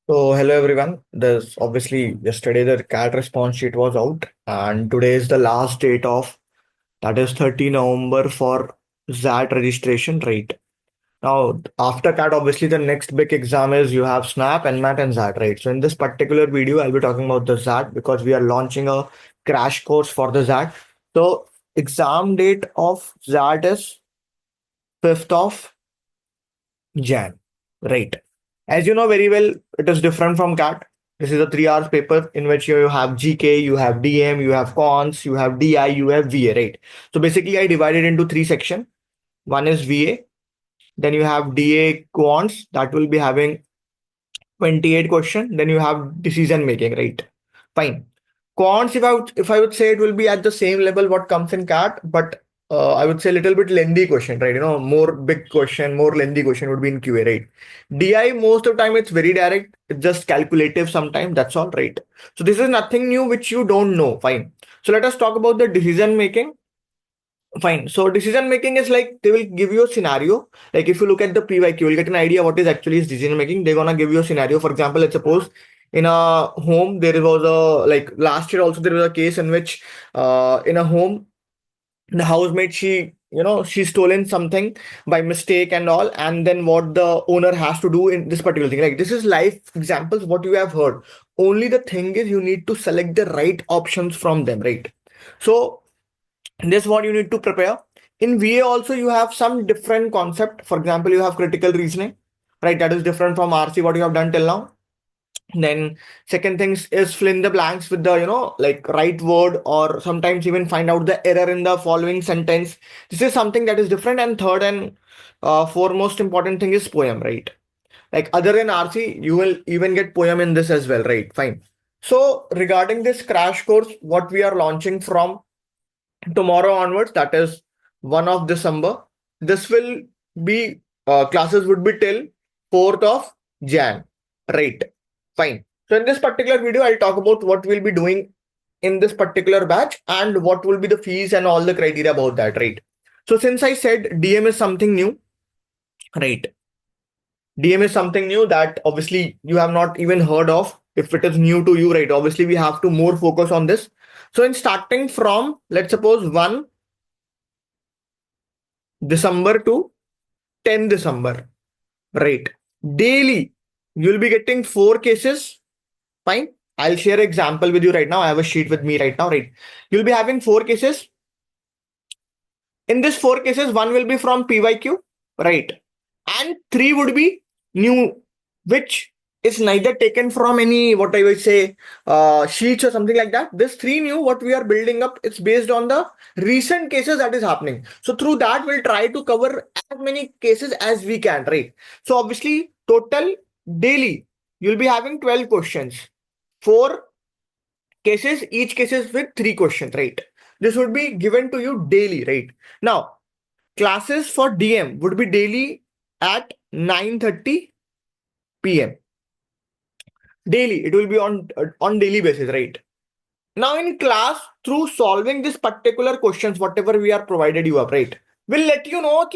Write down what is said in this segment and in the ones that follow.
So hello everyone. There's obviously yesterday the CAT response sheet was out, and today is the last date of that is 30 November for XAT registration, right? Now after CAT, obviously the next big exam is you have SNAP, NMAT, and XAT, right? So in this particular video, I'll be talking about the XAT because we are launching a crash course for the XAT. So exam date of XAT is 5th of Jan, right? As you know very well, it is different from CAT. This is a 3 hours paper in which you have GK, you have DM, you have cons, you have DI, you have VA, right? So basically, I divided into three sections. One is VA, then you have DA quants that will be having 28 question. Then you have decision making, right? Fine. Quants, if I would say it will be at the same level what comes in CAT, but I would say a little bit lengthy question, right? More big question, more lengthy question would be in QA, right? DI, most of the time it's very direct, it's just calculative sometimes, that's all, right? So this is nothing new which you don't know. Fine. So let us talk about the decision making. Fine. So decision making is like they will give you a scenario. Like if you look at the PYQ, you'll get an idea what is actually is decision making. They're gonna give you a scenario. For example, let's suppose in a home there was a like last year also there was a case in which in a home the housemate she stolen something by mistake and all, and then what the owner has to do in this particular thing. Like this is live examples what you have heard. Only the thing is you need to select the right options from them, right? So this is what you need to prepare. In VA also you have some different concept. For example, you have critical reasoning, right? That is different from RC what you have done till now. Then second things is fill in the blanks with the like right word, or sometimes even find out the error in the following sentence. This is something that is different. And third and foremost important thing is poem, right? Like other than RC, you will even get poem in this as well, right? Fine. So regarding this crash course, what we are launching from tomorrow onwards, that is 1 of December, this will be classes would be till 4th of Jan, right? Fine. So in this particular video, I'll talk about what we'll be doing in this particular batch and what will be the fees and all the criteria about that, right? So since I said DM is something new, right? DM is something new that obviously you have not even heard of. If it is new to you, right? Obviously, we have to more focus on this. So in starting from, let's suppose 1 December to 10 December, right? Daily, you'll be getting 4 cases. Fine. I'll share example with you right now. I have a sheet with me right now, right? You'll be having 4 cases. In this 4 cases, one will be from PYQ, right? And three would be new, which is neither taken from any, what I would say, sheets or something like that. This three new, what we are building up, it's based on the recent cases that is happening. So through that, we'll try to cover as many cases as we can, right? So obviously, total daily, you'll be having 12 questions. 4 cases, each cases with 3 questions, right? This would be given to you daily, right? Now, classes for DM would be daily at 9:30 p.m. Daily, it will be on daily basis, right? Now in class, through solving this particular questions, whatever we are provided you up, right? We'll let you know,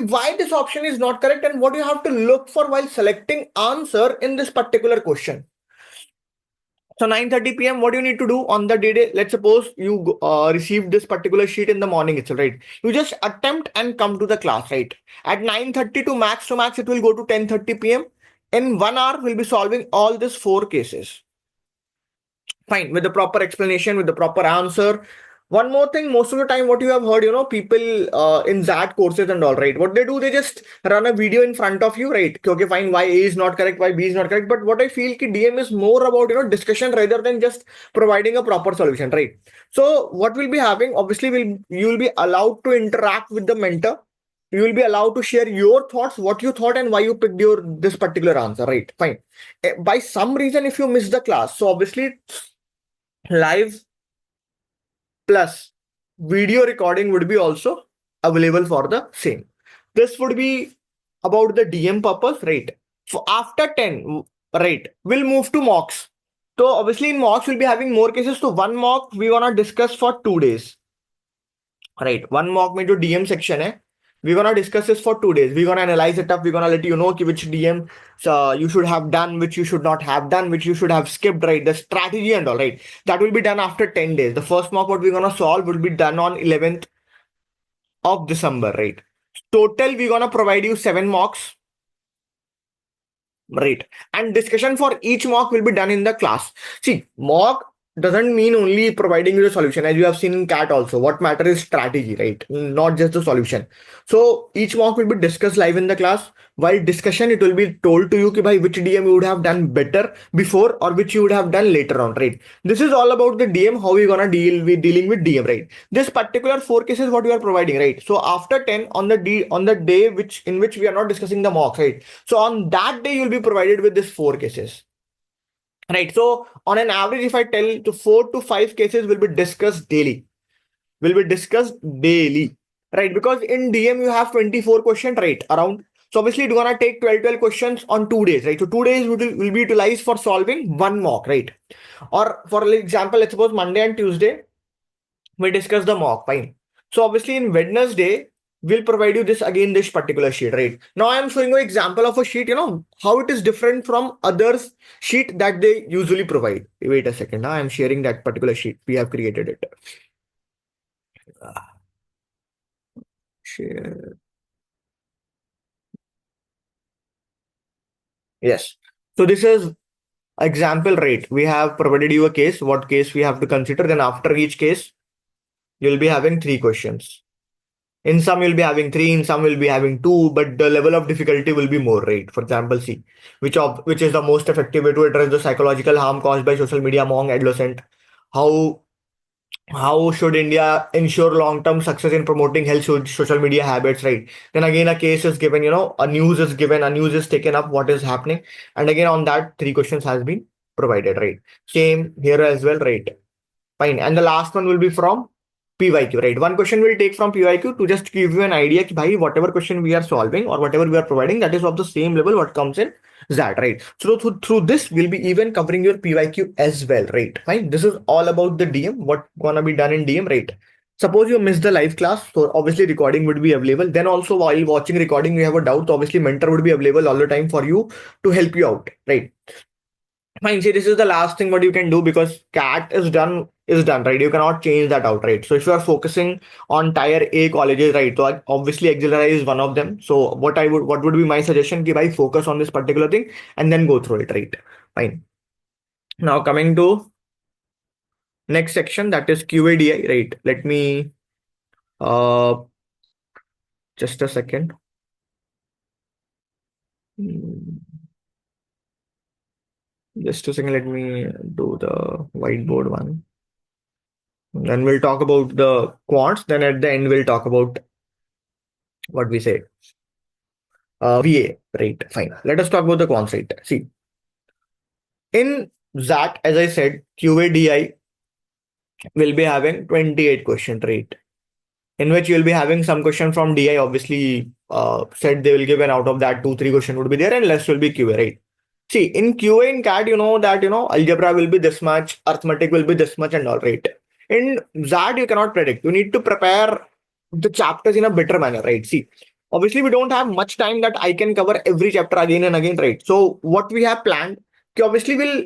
why this option is not correct and what you have to look for while selecting answer in this particular question. So 9:30 p.m. What you need to do on the day? Let's suppose you received this particular sheet in the morning itself, right? You just attempt and come to the class, right? At 9:30 to max, it will go to 10:30 p.m. In 1 hour, we'll be solving all these 4 cases. Fine, with the proper explanation, with the proper answer. One more thing, most of the time, what you have heard, people in that courses and all, right? What they do, they just run a video in front of you, right? Okay, fine, why A is not correct, why B is not correct. But what I feel ki DM is more about, discussion rather than just providing a proper solution, right? So what we'll be having, obviously, you will be allowed to interact with the mentor. You will be allowed to share your thoughts, what you thought, and why you picked this particular answer, right? Fine. By some reason, if you miss the class, so obviously live plus video recording would be also available for the same. This would be about the DM purpose, right? So after 10, right, we'll move to mocks. So obviously in mocks, we'll be having more cases. So one mock we want to discuss for 2 days, right? One mock में जो DM section है, We're gonna discuss this for 2 days. We're gonna analyze it up. We're gonna let you know which DM you should have done, which you should not have done, which you should have skipped, right? The strategy and all, right? That will be done after 10 days. The first mock what we're gonna solve will be done on 11th of December, right? Total, we're gonna provide you 7 mocks, right? And discussion for each mock will be done in the class. See, mock doesn't mean only providing you the solution, as you have seen in CAT also. What matter is strategy, right? Not just the solution. So each mock will be discussed live in the class. While discussion, it will be told to you ki bhai, which DM you would have done better before or which you would have done later on, right? This is all about the DM, how you're gonna dealing with DM, right? This particular 4 cases what we are providing, right? So after 10 on the day in which we are not discussing the mock, right? So on that day you'll be provided with this 4 cases, right? So on an average, if I tell to 4 to 5 cases will be discussed daily, right? Because in DM you have 24 questions, right? Around. So obviously it's gonna take 12 questions on 2 days, right? So 2 days will be utilized for solving one mock, right? Or for example, let's suppose Monday and Tuesday we discuss the mock, fine. So obviously in Wednesday, we'll provide you this particular sheet, right? Now I am showing you example of a sheet, how it is different from others sheet that they usually provide. Wait a second. Now I am sharing that particular sheet. We have created it. Share. Yes. So this is example, right? We have provided you a case, what case we have to consider. Then after each case, you'll be having 3 questions. In some you'll be having three, in some will be having two, but the level of difficulty will be more, right? For example, see, which is the most effective way to address the psychological harm caused by social media among adolescent? How how should India ensure long-term success in promoting health social media habits, right? Then again, a case is given, a news is given, a news is taken up, what is happening, and again on that 3 questions has been provided, right? Same here as well, right? Fine. And the last one will be from PYQ, right? One question will take from PYQ to just give you an idea कि भाई whatever question we are solving or whatever we are providing, that is of the same level what comes in that, right? So through this, we'll be even covering your PYQ as well, right? Fine. This is all about the DM, what gonna be done in DM, right? Suppose you missed the live class, so obviously recording would be available. Then also while watching recording, you have a doubt, so obviously mentor would be available all the time for you to help you out, right? Fine, see, this is the last thing what you can do because CAT is done, right? You cannot change that out, right? So if you are focusing on tier A colleges, right? So obviously XLRI is one of them. So what would be my suggestion? Ki bhai, focus on this particular thing and then go through it, right? Fine. Now coming to next section, that is QADI, right? Let me uh just a second. Hmm, just a second, let me do the whiteboard one. Then we'll talk about the quants. Then at the end, we'll talk about what we say, VA, right? Fine. Let us talk about the quants, right? See, in that, as I said, QADI will be having 28 question, right? In which you'll be having some question from DI, obviously, said they will give, and out of that, 2-3 question would be there, and less will be QA, right? See, in QA in CAT, you know that, algebra will be this much, arithmetic will be this much, and all, right? In that, you cannot predict. You need to prepare the chapters in a better manner, right? See, obviously, we don't have much time that I can cover every chapter again and again, right? So, what we have planned, obviously, will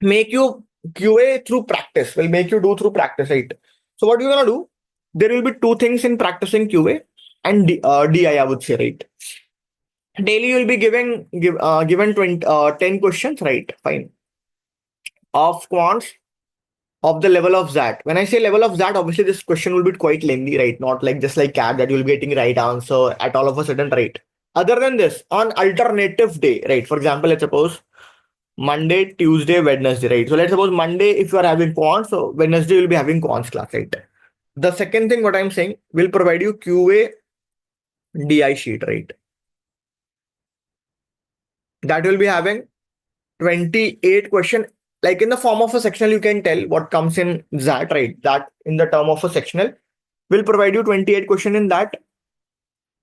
make you QA through practice, will make you do through practice, right? So, what you're gonna do, there will be two things in practicing QA and DI, I would say, right? Daily, you'll be given 10 questions, right? Fine. Of quants of the level of that. When I say level of that, obviously this question will be quite lengthy, right? Not like just like CAT that you'll be getting right answer at all of a sudden, right? Other than this, on alternative day, right? For example, let's suppose Monday, Tuesday, Wednesday, right? So let's suppose Monday, if you are having quants, so Wednesday you'll be having quants class, right? The second thing, what I'm saying, will provide you QA DI sheet, right? That will be having 28 question, like in the form of a sectional. You can tell what comes in that, right? That in the term of a sectional will provide you 28 question in that.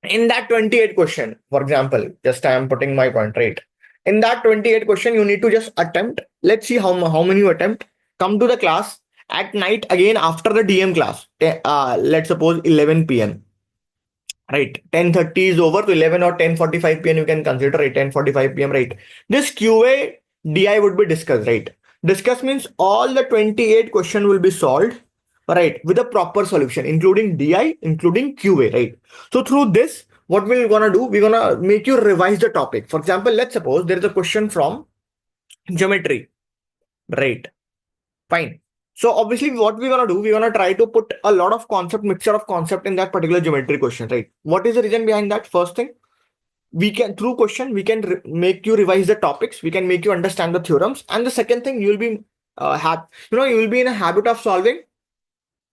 In that 28 question, for example, just I am putting my point, right? In that 28 question, you need to just attempt. Let's see how many you attempt. Come to the class at night again after the DM class. Let's suppose 11 p.m. right? 10:30 is over to 11 or 10:45 p.m. you can consider, right? 10:45 p.m., right? This QA DI would be discussed, right? Discuss means all the 28 question will be solved, right? With a proper solution, including DI, including QA, right? So through this, what we're gonna do, we're gonna make you revise the topic. For example, let's suppose there is a question from geometry, right? Fine. So obviously what we're gonna do, we're gonna try to put a lot of concept, mixture of concept in that particular geometry question, right? What is the reason behind that? First thing, we can, through question, we can make you revise the topics, we can make you understand the theorems. And the second thing, you'll be you will be in a habit of solving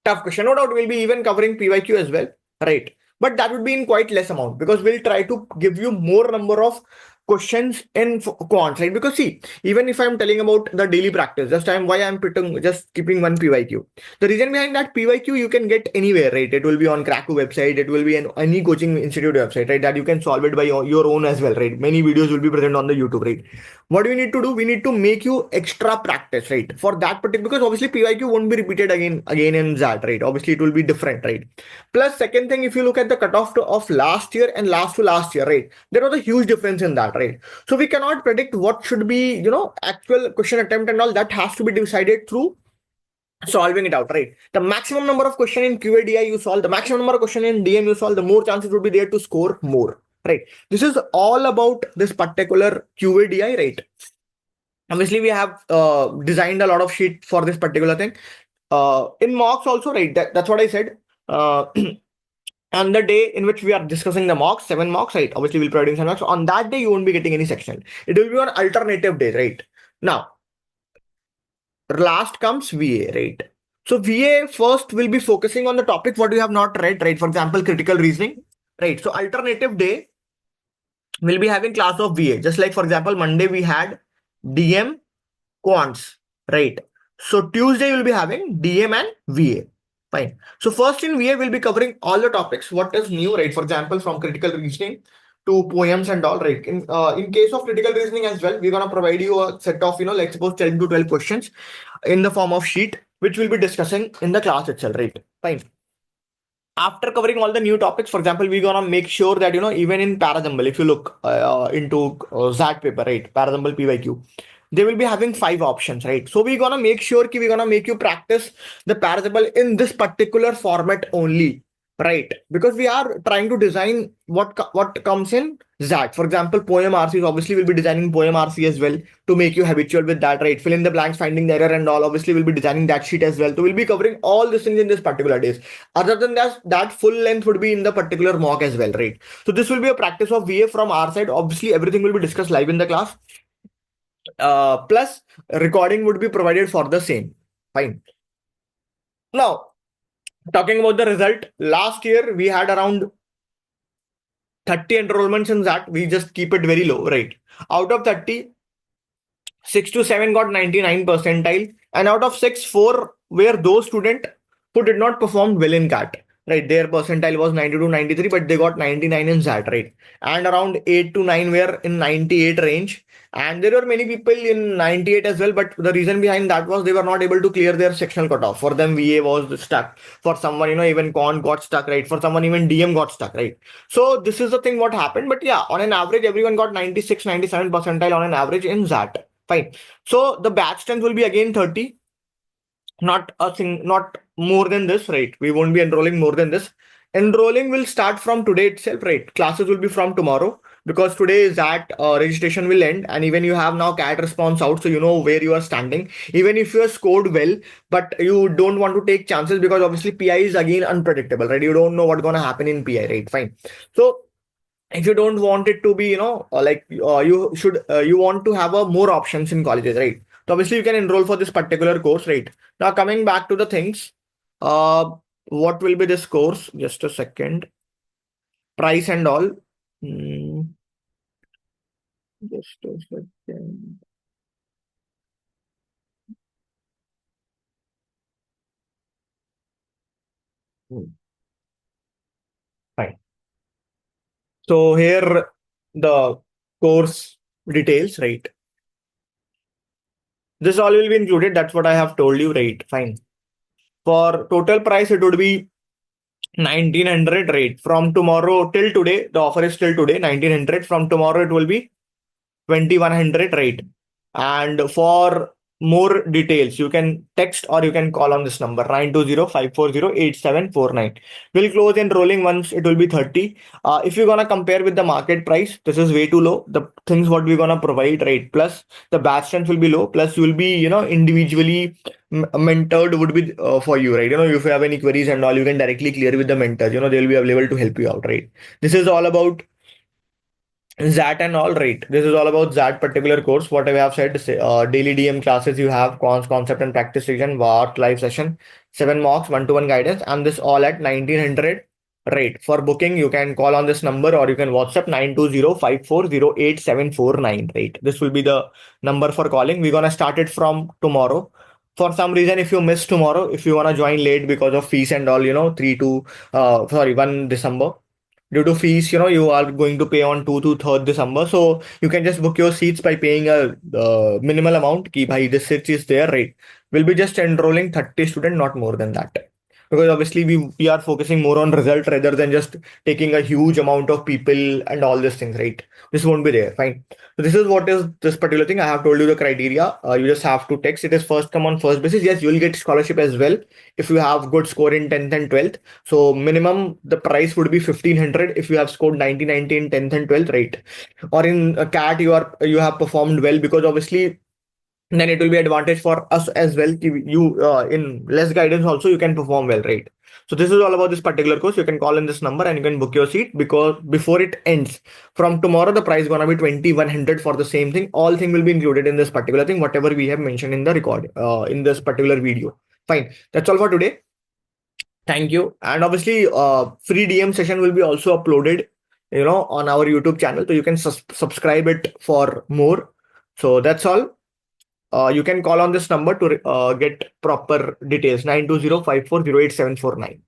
tough question. No doubt we'll be even covering PYQ as well, right? But that would be in quite less amount, because we'll try to give you more number of questions in quants, right? Because see, even if I'm telling about the daily practice, just time why I'm putting, just keeping one PYQ. The reason behind that, PYQ you can get anywhere, right? It will be on Krakow website, it will be in any coaching institute website, right? That you can solve it by your own as well, right? Many videos will be present on the YouTube, right? What do we need to do? We need to make you extra practice, right? For that particular, because obviously PYQ won't be repeated again in that, right? Obviously it will be different, right? Plus, second thing, if you look at the cutoff of last year and last to last year, right? There was a huge difference in that, right? So we cannot predict what should be, actual question attempt and all. That has to be decided through solving it out, right? The maximum number of question in QADI you solve, the maximum number of question in DM you solve, the more chances would be there to score more, right? This is all about this particular QADI, right? Obviously, we have designed a lot of sheet for this particular thing. In mocks also, right? That's what I said. Uh, on the day in which we are discussing the mocks, 7 mocks, right? Obviously, we'll provide 7 mocks. On that day, you won't be getting any section. It will be on alternative days, right? Now, last comes VA, right? So VA first will be focusing on the topic what you have not read, right? For example, critical reasoning, right? So alternative day will be having class of VA. Just like for example, Monday we had DM quants, right? So Tuesday we'll be having DM and VA. Fine. So first in VA we'll be covering all the topics. What is new, right? For example, from critical reasoning to poems and all, right? In case of critical reasoning as well, we're gonna provide you a set of, like suppose 10 to 12 questions in the form of sheet, which we'll be discussing in the class itself, right? Fine. After covering all the new topics, for example, we're gonna make sure that, even in parasymbol, if you look into ZAT paper, right? Parasymbol PYQ, they will be having 5 options, right? So we're gonna make sure we're gonna make you practice the parable in this particular format only, right? Because we are trying to design what comes in ZAT. For example, poem RCs, obviously we'll be designing poem RC as well to make you habitual with that, right? Fill in the blanks, finding the error and all. Obviously, we'll be designing that sheet as well. So we'll be covering all these things in this particular days. Other than that full length would be in the particular mock as well, right? So this will be a practice of VA from our side. Obviously, everything will be discussed live in the class. Plus, recording would be provided for the same. Fine. Now, talking about the result, last year we had around 30 enrollments in that. We just keep it very low, right? Out of 30, 6 to 7 got 99 percentile, and out of 6, 4 were those students who did not perform well in CAT, right? Their percentile was 90 to 93, but they got 99 in ZAT, right? And around 8 to 9 were in 98 range, and there were many people in 98 as well, but the reason behind that was they were not able to clear their sectional cutoff. For them, VA was stuck. For someone, even Con got stuck, right? For someone, even DM got stuck, right? So this is the thing what happened. But yeah, on an average, everyone got 96, 97 percentile on an average in ZAT. Fine. So the batch strength will be again 30, not a thing, not more than this, right? We won't be enrolling more than this. Enrolling will start from today itself, right? Classes will be from tomorrow, because today is that registration will end, and even you have now CAT response out, so you know where you are standing. Even if you have scored well, but you don't want to take chances, because obviously PI is again unpredictable, right? You don't know what's gonna happen in PI, right? Fine. So if you don't want it to be, you want to have a more options in colleges, right? So obviously you can enroll for this particular course, right? Now coming back to the things, uh what will be this course? Just a second. Price and all. Hmm, just a second. Hmm, fine. So here the course details, right? This all will be included. That's what I have told you, right? Fine. For total price, it would be 1900 rate. From tomorrow till today, the offer is till today, 1900. From tomorrow, it will be 2100 rate. And for more details, you can text or you can call on this number 920-540-8749. We'll close enrolling once it will be 30. If you're gonna compare with the market price, this is way too low. The things what we're gonna provide, right? Plus the batch strength will be low. Plus you will be, individually mentored would be for you, right? If you have any queries and all, you can directly clear with the mentors. They'll be available to help you out, right? This is all about XAT and all, right. This is all about XAT particular course. What I have said, daily DM classes you have, concept and practice section, VART live session, 7 mocks, one-to-one guidance, and this all at 1900 rate. For booking, you can call on this number or you can WhatsApp 920-540-8749, right. This will be the number for calling. We're gonna start it from tomorrow. For some reason, if you miss tomorrow, if you wanna join late because of fees and all, 1 December due to fees, you are going to pay on 2 to 3rd December. So you can just book your seats by paying a minimal amount. Ki bhai, this seat is there, right? We'll be just enrolling 30 students, not more than that. Because obviously we are focusing more on result rather than just taking a huge amount of people and all these things, right? This won't be there. Fine. So this is what is this particular thing. I have told you the criteria. You just have to text. It is first come on first basis. Yes, you will get scholarship as well if you have good score in 10th and 12th. So minimum the price would be 1500 if you have scored 90 in 10th and 12th, right? Or in a CAT you have performed well, because obviously then it will be advantage for us as well. You in less guidance also you can perform well, right? So this is all about this particular course. You can call in this number and you can book your seat, because before it ends from tomorrow the price gonna be 2100 for the same thing. All thing will be included in this particular thing, whatever we have mentioned in the record in this particular video. Fine, that's all for today. Thank you. And obviously, free DM session will be also uploaded, on our YouTube channel. So you can subscribe it for more. So that's all. You can call on this number to get proper details 920-540-8749.